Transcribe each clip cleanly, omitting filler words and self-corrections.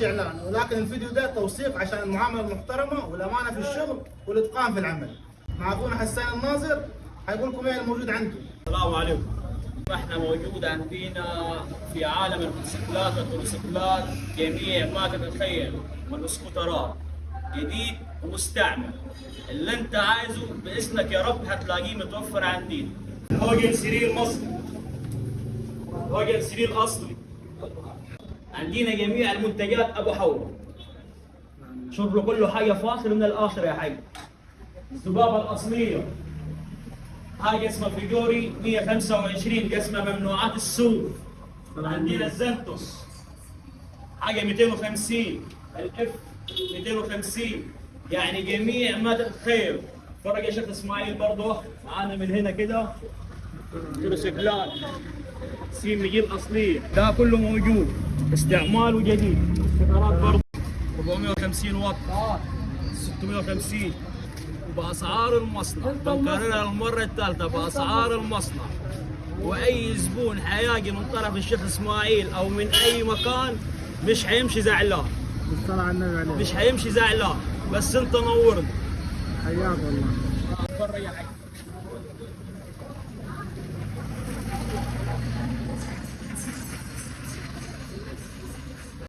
مش اعلان، ولكن الفيديو ده توثيق عشان المعامله المحترمه والامانه في الشغل والاتقان في العمل. مع اخونا حسان الناظر حيقول لكم ايه الموجود عنده. السلام عليكم. احنا موجود عندنا في عالم الموتوسيكلات والتروسيكلات جميع ما تتخيل من السكوترات جديد ومستعمل. اللي انت عايزه باسمك يا رب هتلاقيه متوفر عندنا. هوجن سرير مصري، هوجن سرير اصلي. عندنا جميع المنتجات ابو حول. شوف له كله حاجه فاصل من الاخر يا حاج. الذبابه الاصليه حاجه اسمها فيجوري 125 اسمها ممنوعات السوق. عندنا الزنتوس حاجه 250، الاف 250، يعني جميع ما تتخيل. فرق يا شيخ اسماعيل برضه معانا من هنا كده تروسيكلات سي مجيل اصليه، ده كله موجود استعماله جديد. سكرات برضه 450 واط 650 وباسعار المصنع. بنكررها المره الثالثه باسعار المصنع. واي زبون حيجي من طرف الشيخ اسماعيل او من اي مكان مش حيمشي زعلان، مش حيمشي زعلان. بس انت نورنا. حياك والله. بره يا حي.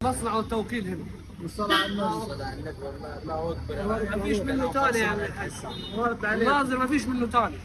مصنع والتوكيل هنا. الصلاة على النبي. الله اكبر. ما فيش منه ثاني يا عم الحاج. الناظر ما فيش منه ثاني.